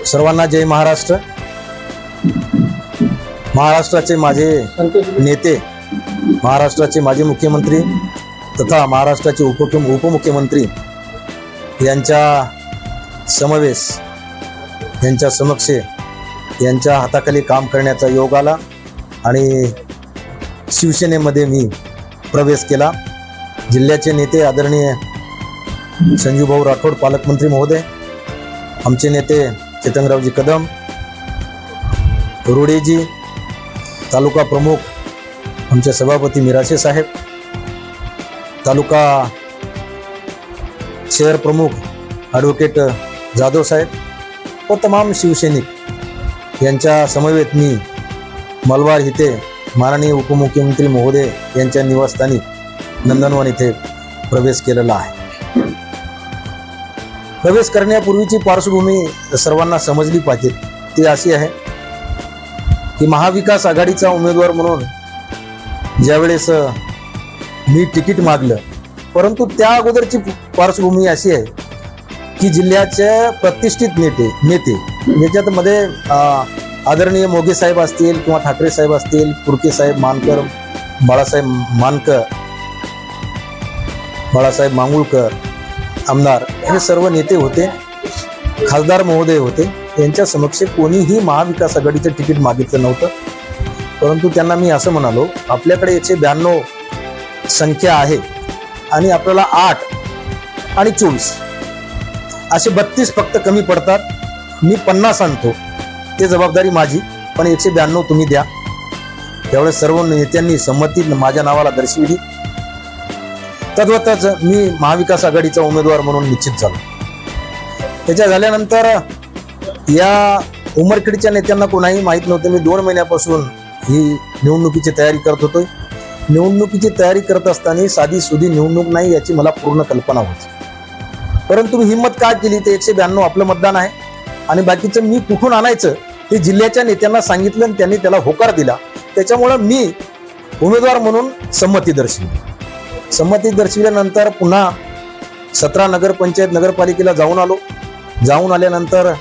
सर्वांना जय महाराष्ट्र. महाराष्ट्राचे माझे नेते, महाराष्ट्राचे माजी मुख्यमंत्री तथा महाराष्ट्राचे उपमुख्यमंत्री यांच्या समवेश, यांच्या समक्ष, यांच्या हाताखाली काम करण्याचा योग आला आणि शिवसेनेमध्ये मी प्रवेश केला. जिल्ह्याचे नेते आदरणीय संजूभाऊ राठोड पालकमंत्री महोदय, आमचे नेते चेतनरावजी कदम, रोडेजी, तालुका प्रमुख आमचे सभापती मिराशे साहेब, तालुका शहर प्रमुख ॲडव्होकेट जाधव साहेब व तमाम शिवसैनिक यांच्या समवेत मी मलबार इथे माननीय उपमुख्यमंत्री महोदय यांच्या निवासस्थानी नंदनवन इथे प्रवेश केलेला आहे. प्रवेश करण्यापूर्वीची पार्श्वभूमी सर्वांना समजली पाहिजे. ती अशी आहे की महाविकास आघाडीचा उमेदवार म्हणून ज्यावेळेस मी तिकीट मागलं, परंतु त्या अगोदरची पार्श्वभूमी अशी आहे की जिल्ह्याचे प्रतिष्ठित नेते ज्याच्यामध्ये आदरणीय मोगे साहेब असतील किंवा ठाकरे साहेब असतील, पुरके साहेब, मानकर, बाळासाहेब मांगुळकर आमदार, हे सर्व नेते होते, खासदार महोदय होते. यांच्या समक्ष कोणीही महाविकास आघाडीचं तिकीट मागितलं नव्हतं. परंतु त्यांना मी असं म्हणालो, आपल्याकडे 192 संख्या आहे आणि आपल्याला 8 आणि 24 असे 32 फक्त कमी पडतात. मी 50 आणतो, ते जबाबदारी माझी, पण 192 तुम्ही द्या. त्यावेळेस सर्व नेत्यांनी संमती माझ्या नावाला दर्शविली. तद्वतच मी महाविकास आघाडीचा उमेदवार म्हणून निश्चित झालो. त्याच्या झाल्यानंतर या उमरखेडच्या नेत्यांना कोणाही माहीत नव्हतं. मी 2 महिन्यापासून ही निवडणुकीची तयारी करत होतो. निवडणुकीची तयारी करत असताना साधी सुधी निवडणूक नाही याची मला पूर्ण कल्पना होती. परंतु मी हिंमत का केली, ते 192 आपलं मतदान आहे आणि बाकीचं मी कुठून आणायचं ते जिल्ह्याच्या नेत्यांना सांगितलं आणि त्यांनी त्याला होकार दिला. त्याच्यामुळं मी उमेदवार म्हणून संमती दर्शविली. संमती दर्शविल्यानंतर पुन्हा 17 नगरपंचायत नगरपालिकेला जाऊन आलो. जाऊन आल्यानंतर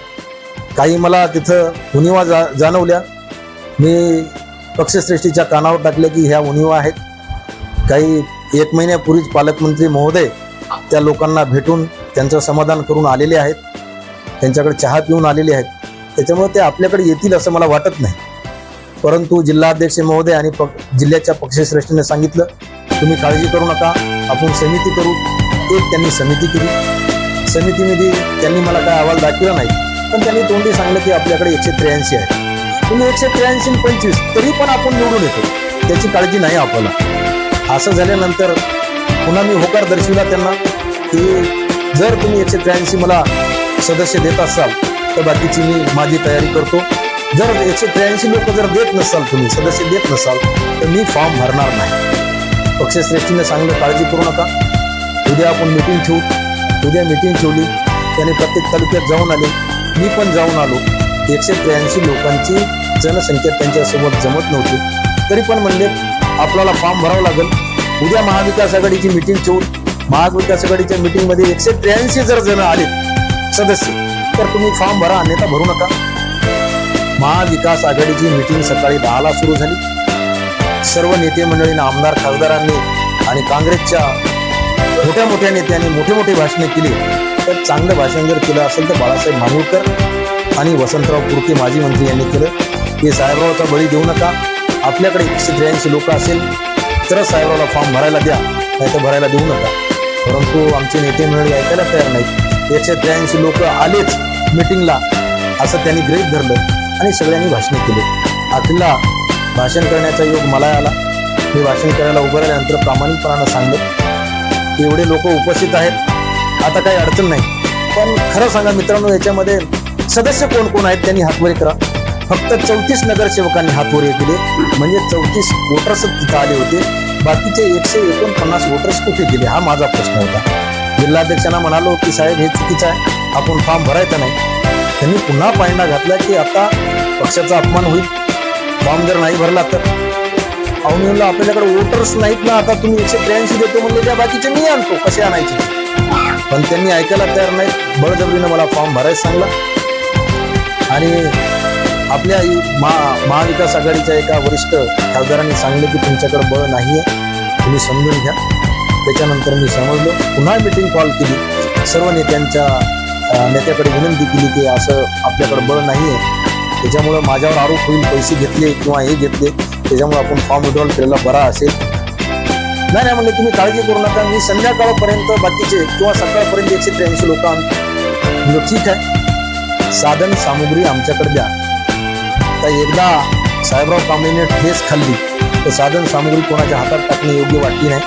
काही मला तिथं उणिवा जाणवल्या. मी पक्षश्रेष्ठीच्या कानावर टाकले की ह्या उणिवा आहेत. काही 1 महिन्यापूर्वीच पालकमंत्री महोदय त्या लोकांना भेटून त्यांचं समाधान करून आलेले आहेत, त्यांच्याकडे चहा पिऊन आलेले आहेत. त्याच्यामुळे ते आपल्याकडे येतील असं मला वाटत नाही. परंतु जिल्हाध्यक्ष महोदय आणि जिल्ह्याच्या पक्षश्रेष्ठीने सांगितलं, तुम्ही काळजी करू नका, आपण समिती करू. एक त्यांनी समिती केली. समितीमध्ये त्यांनी मला काय अहवाल दाखवला नाही, पण त्यांनी तोंडी सांगलं की आपल्याकडे 183 आहे. तुम्ही 183 आणि 25 तरी पण आपण निवडून येतो, त्याची काळजी नाही आपल्याला. असं झाल्यानंतर पुन्हा मी होकार दर्शविला त्यांना की जर तुम्ही 183 मला सदस्य देत असाल तर बाकीची मी माझी तयारी करतो. जर 183 लोक जर देत नसाल, तुम्ही सदस्य देत नसाल, तर मी फॉर्म भरणार नाही. पक्षश्रेष्ठीने सांगलं काळजी करू नका, उद्या आपण मिटिंग ठेवू. उद्या मिटिंग ठेवली. त्याने प्रत्येक तालुक्यात जाऊन आले, मी पण जाऊन आलो. 183 लोकांची जनसंख्या त्यांच्यासोबत जमत नव्हती. तरी पण म्हणले आपल्याला फॉर्म भरावं लागेल. उद्या महाविकास आघाडीची मिटिंग ठेवून महाविकास आघाडीच्या मिटिंगमध्ये 183 जर जण आले सदस्य तर तुम्ही फॉर्म भरा, अन्यथा भरू नका. महाविकास आघाडीची मिटिंग सकाळी 10ला सुरू झाली. सर्व नेते मंडळींना, आमदार खासदारांनी आणि काँग्रेसच्या मोठ्या नेत्यांनी मोठे भाषणे केली. तर चांगलं भाषण जर केलं असेल तर बाळासाहेब मांगुळकर आणि वसंतराव पुरके माजी मंत्री यांनी केलं की साहेबरावचा बळी देऊ नका, आपल्याकडे 183 लोक असेल तर साहेबरावला फॉर्म भरायला द्या, नाही तर भरायला देऊ नका. परंतु आमचे नेते मंडळी ऐकायला तयार नाहीत. 183 लोक आलेच मिटिंगला असं त्यांनी गृहीत धरलं आणि सगळ्यांनी भाषणे केली. अखिलला भाषण करण्याचा योग मला आला. मी भाषण करायला उभं राहिल्यानंतर प्रामाणिकपणानं सांगत की एवढे लोक उपस्थित आहेत, आता काही अडचण नाही. पण खरं सांगा मित्रांनो, याच्यामध्ये सदस्य कोण कोण आहेत त्यांनी हात वर करा. फक्त 34 नगरसेवकांनी हात वर केले, म्हणजे 34 वोटर्स तिथं आले होते. बाकीचे 149 वोटर्स कुठे गेले, हा माझा प्रश्न होता. जिल्हाध्यक्षांना म्हणालो की साहेब हे चुकीचं आहे, आपण फॉर्म भरायचा नाही. त्यांनी पुन्हा पायंडा घातला की आता पक्षाचा अपमान होईल, फॉर्म जर नाही भरला तर. अहो मी म्हणलं आपल्याकडे वोटर्स नाहीत ना, आता तुम्ही 183 देतो म्हणले, त्या बाकीचे मी आणतो, कसे आणायचे. पण त्यांनी ऐकायला तयार नाही, बळजबरीनं मला फॉर्म भरायला सांगला. आणि आपल्या महाविकास आघाडीच्या एका वरिष्ठ खासदारांनी सांगितलं की तुमच्याकडे बळ नाहीये, तुम्ही समजून घ्या. त्याच्यानंतर मी समजलो, पुन्हा मीटिंग कॉल केली, सर्व नेत्याकडे विनंती केली की असं आपल्याकडे बळ नाहीये, त्याच्यामुळं माझ्यावर आरोप होईल, पैसे घेतले किंवा हे घेतले, त्याच्यामुळे आपण फॉर्म विड्रॉल केलेला बरा असेल. नाही म्हणले तुम्ही काळजी करू नका, मी संध्याकाळपर्यंत बाकीचे किंवा सकाळपर्यंत 183 लोक आणतो. ठीक आहे, साधन सामुग्री आमच्याकडे द्या. तर एकदा साहेबराव कांबळेने ठेस खाल्ली तर साधन सामुग्री कोणाच्या हातात टाकणे योग्य वाटली नाही.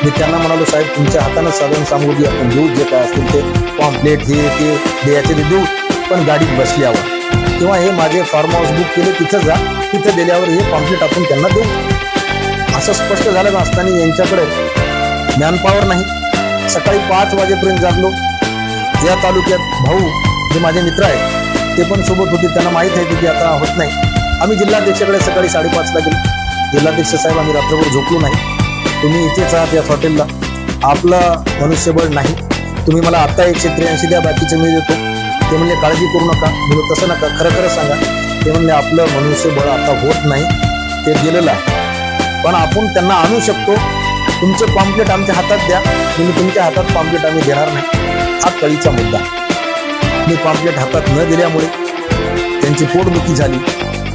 मी त्यांना म्हणालो साहेब तुमच्या हातानं साधन सामुग्री आपण देऊ, जे काय असतील ते पॉम्पलेट हे ते द्यायचे ते देऊ, पण गाडीत बसल्यावर किंवा हे माझे फार्म हाऊस बुक केले तिथं जा, तिथं दिल्यावर हे पॉम्पलेट आपण त्यांना देऊ. असं स्पष्ट झालं नसताना यांच्याकडे मॅनपॉवर नाही. सकाळी 5 वाजेपर्यंत जागलो. या तालुक्यात भाऊ जे माझे मित्र आहेत ते पण सोबत होते, त्यांना माहीत आहे की आता होत नाही. आम्ही जिल्हाध्यक्षाकडे सकाळी 5:30ला गेलो. जिल्हाध्यक्ष साहेब आम्ही रात्रभर झोपलो नाही, तुम्ही इथेच आहात या हॉटेलला, आपलं मनुष्यबळ नाही, तुम्ही मला आता 183 द्या, बाकीचे मी देतो. ते म्हणले काळजी करू नका. म्हणजे तसं नका, खरं सांगा. ते म्हणले आपलं मनुष्यबळ आता होत नाही, ते गेलेलं आहे, पण आपण त्यांना आणू शकतो. तुमचे पॉम्पलेट आमच्या हातात द्या. तुम्ही तुमच्या हातात पॉम्पलेट आम्ही देणार नाही, हा कळीचा मुद्दा. मी पॉम्पलेट हातात न दिल्यामुळे त्यांची पोटदुखी झाली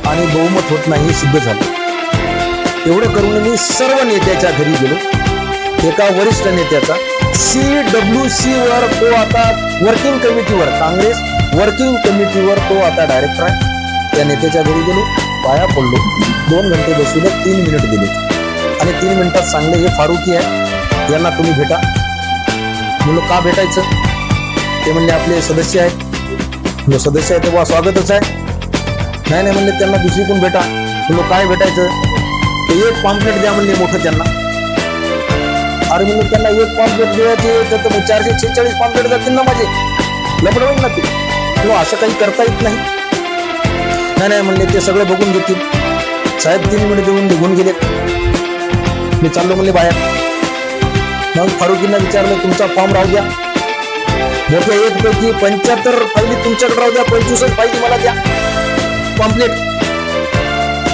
आणि बहुमत होत नाही हे सिद्ध झालं. एवढं करून मी सर्व नेत्याच्या घरी गेलो. एका वरिष्ठ नेत्याचा CWC वर तो आता वर्किंग कमिटीवर, काँग्रेस वर्किंग कमिटीवर तो आता डायरेक्टर आहे. त्या नेत्याच्या घरी गेलो, पाया पडलो, 2 घंटे बसवले, 3 मिनिट दिले आणि 3 मिनिटात सांगले हे फारुकी आहे, यांना तुम्ही भेटा. म्हणलो का भेटायचं? ते म्हणले आपले सदस्य आहेत. म्हणलो सदस्य आहे तेव्हा स्वागतच आहे. नाही म्हणले त्यांना दुसरी कोण भेटा. म्हणलो काय भेटायचं? ते एक पॉम्पलेट द्या म्हणले मोठं त्यांना. अरे म्हणलं त्यांना एक पॉम्पलेट द्यायचे तर 446 पॉम्पलेट जातील ना माझे, लपड होईल ना ते. किंवा असं काही करता येत नाही. नाही म्हणले ते सगळं बघून घेतील. साहेब 3 मिनिट देऊन निघून गेले. मी चाललो म्हणले बाहेर. मग फारुकींना विचारलं तुमचा फॉर्म राहू द्या, मोठ्या 1 पैकी 75 फायली तुमच्याकडे राहू द्या, 25 फायली मला द्या पॉम्पलेट.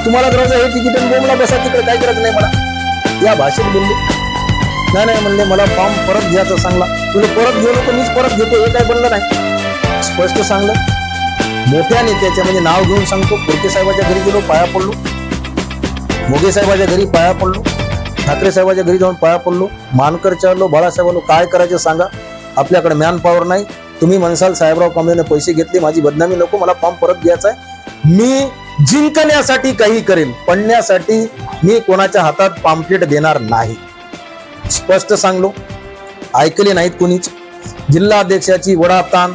तुम्हाला राहू द्या, हे तिकीट बोमला बसा तिकडे, काय करायचं नाही मला, या भाषेत बोलले. नाही म्हणले मला फॉर्म परत घ्यायचा सांगला. तुला परत घेऊ नको, मीच परत घेतो, हे काय बनलं नाही. स्पष्ट सांगलं. मोठ्या नेत्याच्या म्हणजे नाव घेऊन सांगतो, खोडके साहेबाच्या घरी गेलो, पाया पडलो. मोगे साहेबाच्या घरी पाया पडलो. ठाकरे साहेबाच्या घरी जाऊन पाया पडलो. मानकरच्या आलो, बाळासाहेब आलो, काय करायचं सांगा, आपल्याकडे मॅन पॉवर नाही. तुम्ही म्हणसाल साहेबराव कांबळेने पैसे घेतले, माझी बदनामी नको, मला फॉर्म परत घ्यायचा आहे. मी जिंकण्यासाठी काही करेल, पडण्यासाठी मी कोणाच्या हातात पॉम्पलेट देणार नाही. स्पष्ट सांगलो. ऐकले नाहीत कोणीच. जिल्हा अध्यक्षाची वडाताण,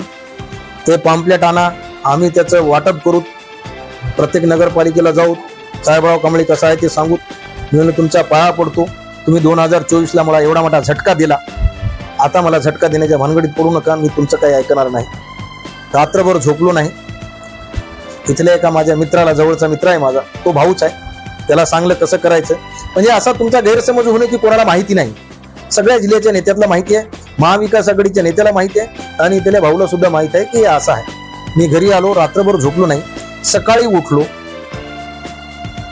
ते पॉम्पलेट आणा, आम्ही त्याचं वाटप करू, प्रत्येक नगरपालिकेला जाऊ, साहेबराव कांबळे कसा आहे ते सांगू. मी तुमच्या पाया पडतो, तुम्ही 2024ला मला एवढा मोठा झटका दिला, आता मला झटका देण्याच्या भानगडीत पडू नका, मी तुमचं काही ऐकणार नाही. रात्रभर झोपलो नाही. इथल्या एका माझ्या मित्राला, जवळचा मित्र आहे माझा, तो भाऊच आहे, त्याला सांगलं कसं करायचं. म्हणजे असा तुमचा गैरसमज होणे की कोणाला माहिती नाही. सगळ्या जिल्ह्याच्या नेत्याला माहिती आहे, महाविकास आघाडीच्या नेत्याला माहिती आहे आणि इथल्या भाऊला सुद्धा माहिती आहे की हे असं आहे. मी घरी आलो, रात्रभर झोपलो नाही. सकाळी उठलो,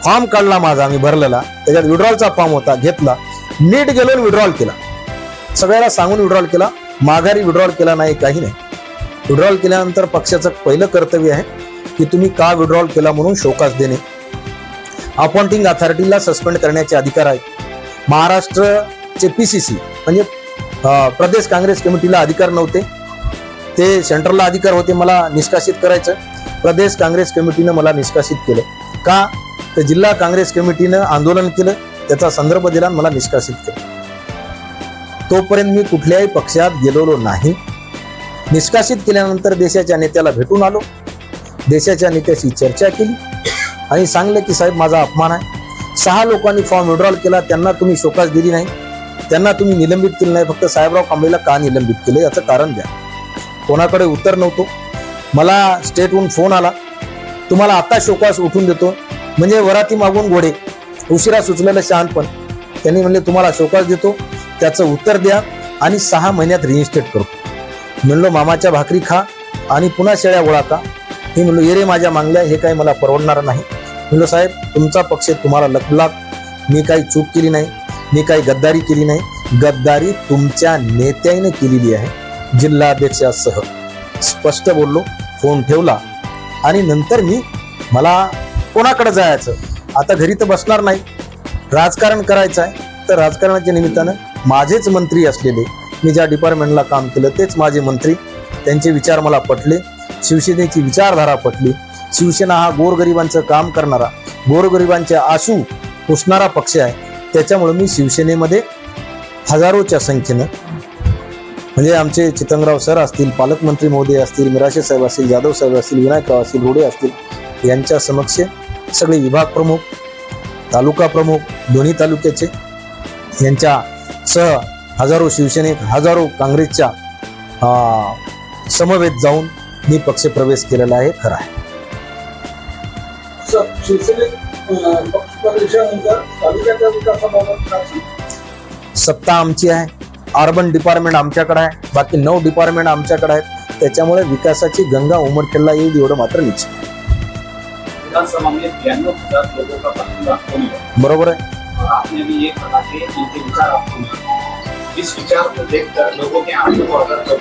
फॉर्म काढला माझा मी भरलेला, त्याच्यात विड्रॉलचा फॉर्म होता, घेतला, नीट गेलो, विड्रॉल केला. सगळ्याला सांगून विड्रॉल केला, माघारी विड्रॉल केला नाही, काही नाही. विड्रॉल केल्यानंतर पक्षाचं पहिलं कर्तव्य आहे की तुम्ही का विड्रॉल केला म्हणून शोकास देणे. अपॉइंटिंग अथॉरिटीला सस्पेंड करण्याचे अधिकार आहेत. महाराष्ट्रचे PCC म्हणजे प्रदेश काँग्रेस कमिटीला अधिकार नव्हते, ते सेंट्रलला अधिकार होते मला निष्कासित करायचं. प्रदेश काँग्रेस कमिटीनं मला निष्कासित केलं. का? तर जिल्हा काँग्रेस कमिटीनं आंदोलन केलं, त्याचा संदर्भ दिला, मला निष्कासित केलं. तोपर्यंत मी कुठल्याही पक्षात गेलेलो नाही. निष्कासित केल्यानंतर देशाच्या नेत्याला भेटून आलो. देशाच्या नेत्याशी चर्चा केली आणि सांगलं की साहेब माझा अपमान आहे. 6 लोकांनी फॉर्म विड्रॉल केला, त्यांना तुम्ही शोकास दिली नाही, त्यांना तुम्ही निलंबित केलं नाही, फक्त साहेबराव कांबळेला का निलंबित केलं याचं कारण द्या. कोणाकडे उत्तर नव्हतं. मला स्टेटहून फोन आला, तुम्हाला आता शोकास उठून देतो, म्हणजे वराती मागून घोडे, उशिरा सुचलेलं शहाणपण. त्यांनी म्हणले तुम्हाला शोकास देतो, त्याचं उत्तर द्या आणि 6 महिन्यात रिइन्स्टेट करतो. म्हणलो मामाच्या भाकरी खा आणि पुन्हा शेळ्या गोळा का. हे म्हणलो ये रे माझ्या मागल्या, हे काही मला परवडणार नाही. म्हणलो साहेब तुमचा पक्ष तुम्हाला लकलाक, मी काही चूक केली नाही, मी काही गद्दारी केली नाही. गद्दारी तुमच्या नेत्याने केलेली आहे, जिल्हाध्यक्षासह. स्पष्ट बोललो. फोन ठेवला आणि नंतर मला कोणाकडे जायचं, आता घरी तर बसणार नाही, राजकारण करायचं आहे. तर राजकारणाच्या निमित्तानं माझेच मंत्री असलेले, मी ज्या डिपार्टमेंटला काम केलं तेच माझे मंत्री, त्यांचे विचार मला पटले, शिवसेनेची विचारधारा पटली. शिवसेना हा गोरगरिबांचं काम करणारा, गोरगरिबांचे आशू पुसणारा पक्ष आहे. त्याच्यामुळे मी शिवसेनेमध्ये हजारोच्या संख्येनं, म्हणजे आमचे चितंगराव सर असतील, पालकमंत्री महोदय असतील, मिराशे साहेब असतील, जाधव साहेब असतील, विनायकराव असतील, रोडे असतील, यांच्या समक्ष सगळे विभाग प्रमुख, तालुका प्रमुख दोन्ही तालुक्याचे, यांच्या सह हजारो शिवसैनिक, हजारो काँग्रेसच्या समवेत जाऊन मी पक्ष प्रवेश केलेला आहे. खरं आहे. सत्ता आमची आहे, अर्बन डिपार्टमेंट आमच्याकडे आहे, बाकी 9 डिपार्टमेंट आमच्याकडे आहेत. त्याच्यामुळे विकासाची गंगा उमरखेडला येईल एवढं मात्र निश्चित. बरोबर है. आपने भी ये कहा कि इनके विचार आपको इस विचार को देखकर लोगों के आंखों को अगर लोग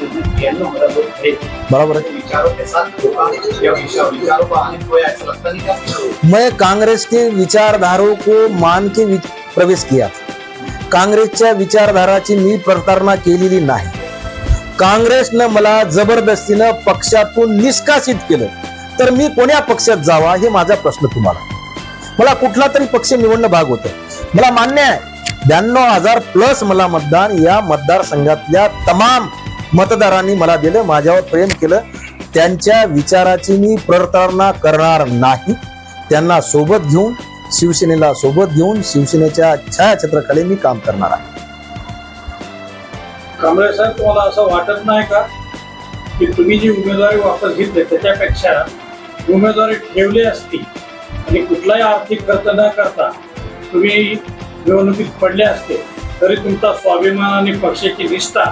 थे, बराबर है, तो विचारों के साथ या विचारों को आने को ऐसा लगता नहीं था. मैं कांग्रेस के विचारधारों को मान के प्रवेश किया. काँग्रेसच्या विचारधाराची मी प्रतारणा केलेली नाही. काँग्रेसनं मला जबरदस्तीनं पक्षातून निष्कासित केलं, तर मी कोण्या पक्षात जावा हे माझा प्रश्न तुम्हाला. मला कुठला तरी पक्ष निवडणं भाग होतं. मला मान्य आहे 92,000 प्लस मला मतदान या मतदारसंघातल्या तमाम मतदारांनी मला दिलं, माझ्यावर प्रेम केलं. त्यांच्या विचाराची मी प्रतारणा करणार नाही. त्यांना सोबत घेऊन, शिवसेनेला सोबत घेऊन शिवसेनेच्या छायाचित्राखाली मी काम करणार आहे. कांबळे साहेब, तुम्हाला असं वाटत नाही का की तुम्ही जी उमेदवारी वापस घेतली त्याच्यापेक्षा उमेदवारी ठेवली असती आणि कुठलाही आर्थिक खर्च न करता तुम्ही निवडणुकीत पडले असते, तरी तुमचा स्वाभिमान आणि पक्षाची निष्ठा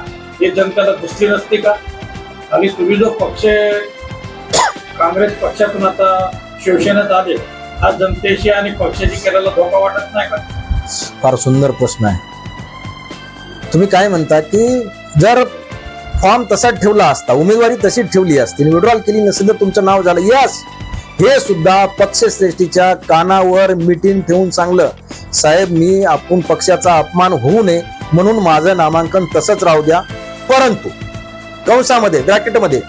हे जनतेला दिसली नसते का? आणि तुम्ही जो पक्ष काँग्रेस पक्षातून आता शिवसेनेत आले, हा जनतेशी आणि पक्षाशी केलेला धोका वाटत नाही का? फार सुंदर प्रश्न आहे. तुम्ही काय म्हणता की जर फॉर्म तसा ठेवला असता, उमेदवारी तशी ठेवली असती, विड्रॉल केली नसेल तर तुमचं नाव झालं. यस, हे सुद्धा पक्षश्रेष्ठीच्या कानावर मिटिंग ठेवून सांगलं, साहेब मी आपण पक्षाचा अपमान होऊ नये म्हणून माझं नामांकन तसंच राहू द्या, परंतु कंसामध्ये ब्रॅकेटमध्ये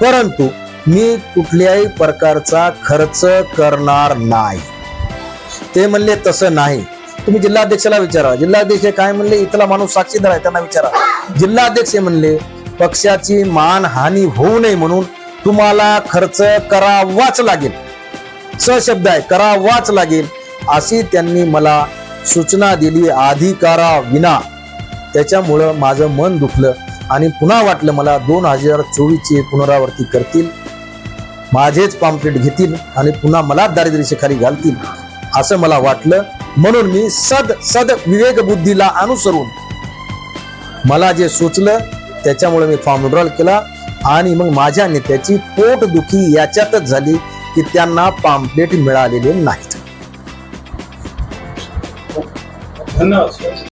परंतु मी कुठल्याही प्रकारचा खर्च करणार नाही. ते म्हणले तसं नाही. तुम्ही जिल्हाध्यक्षाला विचारा, जिल्हाध्यक्ष काय म्हणले, इथला माणूस साक्षीदार आहे, त्यांना विचारा. जिल्हाध्यक्ष म्हणले पक्षाची मानहानी होऊ नये म्हणून तुम्हाला खर्च करावाच लागेल, सशब्द आहे, करावाच लागेल, अशी त्यांनी मला सूचना दिली अधिकाराविना. त्याच्यामुळं माझं मन दुखलं आणि पुन्हा वाटलं मला 2024ची पुनरावृत्ती करतील, माझेच पॉम्पलेट घेतील आणि पुन्हा मला दारिद्र्यरेषेखाली घालतील असं मला वाटलं. म्हणून मी सद विवेक बुद्धीला अनुसरून मला जे सुचलं त्याच्यामुळे मी फॉर्म विड्रॉल केला. आणि मग माझ्या नेत्याची पोटदुखी याच्यातच झाली की त्यांना पॉम्पलेट मिळालेले नाहीत. धन्यवाद.